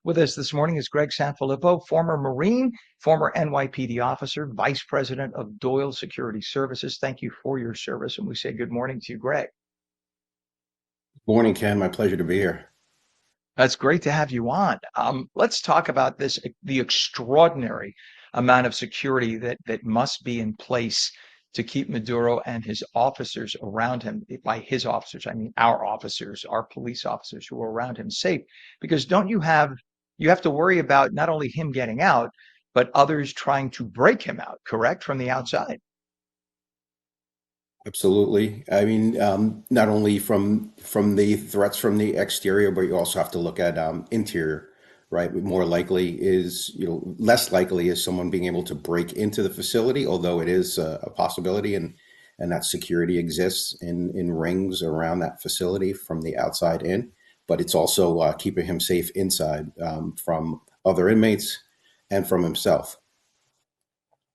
With us this morning is Greg Sanfilippo, former Marine, former NYPD officer, vice president of Doyle Security Services. Thank you for your service, and we say good morning to you, Greg. Morning, Ken. My pleasure to be here. That's great to have you on. Let's talk about the extraordinary amount of security that must be in place to keep Maduro and his officers around him. By his officers, I mean our officers, our police officers who are around him safe. Because don't you have to worry about not only him getting out, but others trying to break him out, correct, from the outside? Absolutely. I mean, not only from the threats from the exterior, but you also have to look at interior, right? More likely is, less likely is someone being able to break into the facility, although it is a possibility, and that security exists in rings around that facility from the outside in. But it's also keeping him safe inside from other inmates and from himself.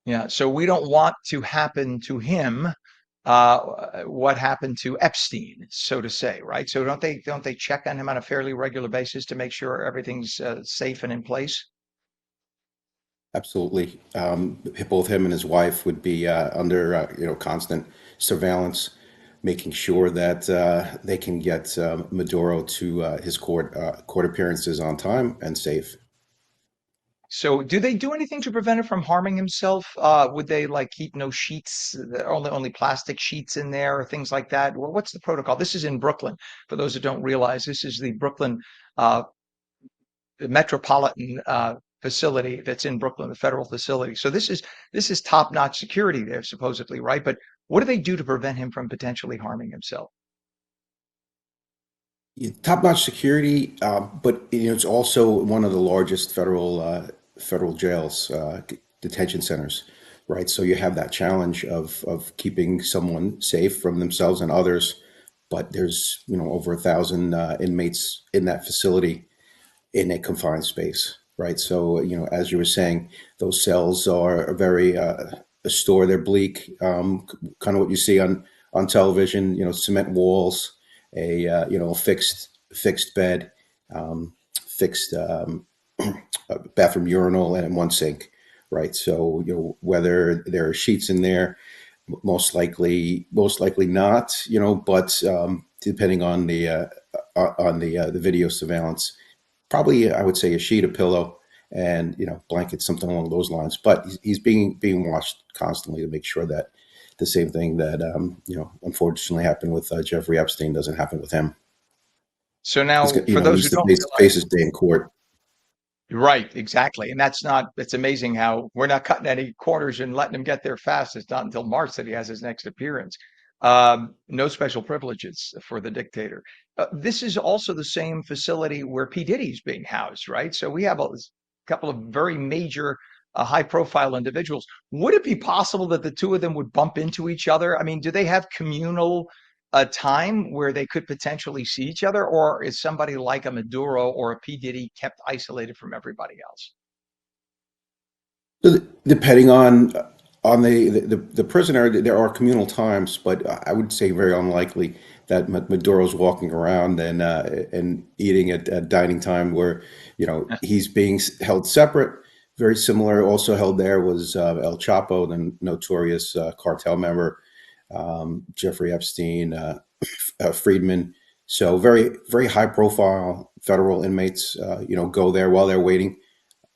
Yeah, so we don't want to happen to him what happened to Epstein, so to say, right? So don't they check on him on a fairly regular basis to make sure everything's safe and in place? Absolutely. Both him and his wife would be under constant surveillance, making sure that they can get Maduro to his court appearances on time and safe. So do they do anything to prevent him from harming himself? Would they like keep no sheets, only plastic sheets in there or things like that? Well, what's the protocol? This is in Brooklyn. For those that don't realize, this is the Brooklyn uh, the metropolitan facility that's in Brooklyn, the federal facility. So this is top-notch security there, supposedly, right? But what do they do to prevent him from potentially harming himself? Yeah, top-notch security, but it's also one of the largest federal jails, detention centers, right? So you have that challenge of keeping someone safe from themselves and others. But there's over 1,000 inmates in that facility in a confined space, right? So as you were saying, those cells are very a store. They're bleak, kind of what you see on television. Cement walls, a fixed bed, fixed bathroom urinal, and one sink, right? So whether there are sheets in there, most likely not. But depending on the video surveillance, probably I would say a sheet, a pillow, and blankets, something along those lines. But he's being watched constantly to make sure that the same thing that unfortunately happened with Jeffrey Epstein doesn't happen with him. So He's now, got, for he those who needs to don't face realize, his day in court. right, exactly. And it's amazing how we're not cutting any corners and letting him get there fast. It's not until March that he has his next appearance. No special privileges for the dictator. This is also the same facility where P. Diddy's being housed, right? So we have a couple of very major, high profile individuals. Would it be possible that the two of them would bump into each other? I mean, do they have communal time where they could potentially see each other, or is somebody like a Maduro or a P. Diddy kept isolated from everybody else? So depending on the prisoner, there are communal times, but I would say very unlikely that Maduro's walking around and eating at dining time where he's being held separate. Very similar, also held there was El Chapo, the notorious cartel member, Jeffrey Epstein, Friedman. So very high profile federal inmates, go there while they're waiting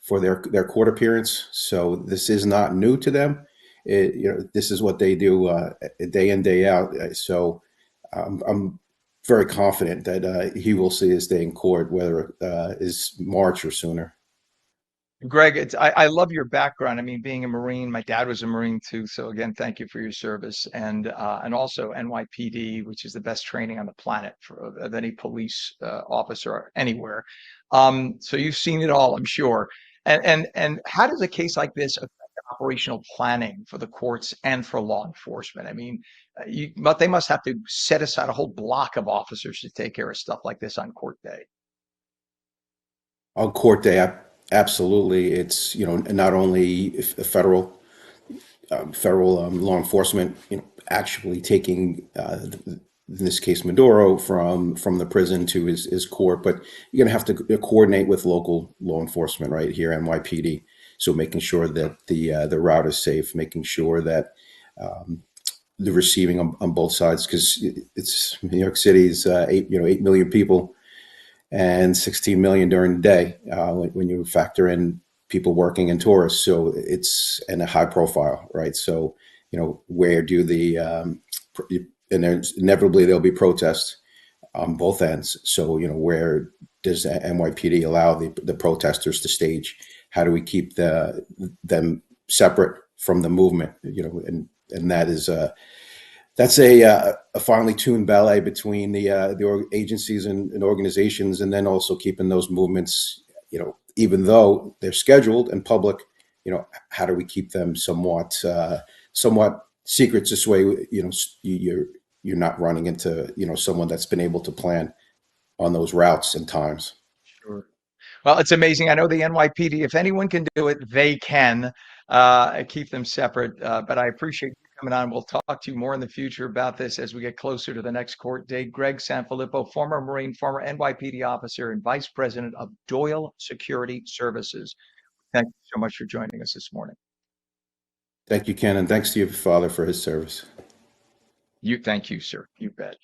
for their court appearance. So this is not new to them. This is what they do day in, day out. So I'm very confident that he will see his day in court, whether it is March or sooner. Greg, I love your background. I mean, being a Marine, my dad was a Marine too. So again, thank you for your service, and also NYPD, which is the best training on the planet for of any police officer anywhere. So you've seen it all, I'm sure. And how does a case like this affect operational planning for the courts and for law enforcement? I mean, but they must have to set aside a whole block of officers to take care of stuff like this on court day. On court day, absolutely, it's not only federal law enforcement, actually taking in this case Maduro, from the prison to his court. But you're going to have to coordinate with local law enforcement right here, NYPD. So making sure that the route is safe, making sure that the receiving on both sides, because it's New York City's 8 million people and 16 million during the day when you factor in people working and tourists. So it's and a high profile, right? So where do and there's inevitably there'll be protests on both ends. So where does the NYPD allow the protesters to stage? How do we keep them separate from the movement? And that's a finely tuned ballet between the agencies and organizations, and then also keeping those movements, even though they're scheduled and public, how do we keep them somewhat secrets this way? You're not running into someone that's been able to plan on those routes and times. Sure. Well, it's amazing. I know the NYPD, if anyone can do it, they can keep them separate. But I appreciate you coming on. We'll talk to you more in the future about this as we get closer to the next court date. Greg Sanfilippo, former Marine, former NYPD officer, and Vice President of Doyle Security Services. Thank you so much for joining us this morning. Thank you, Ken, and thanks to your father for his service. Thank you, sir. You bet.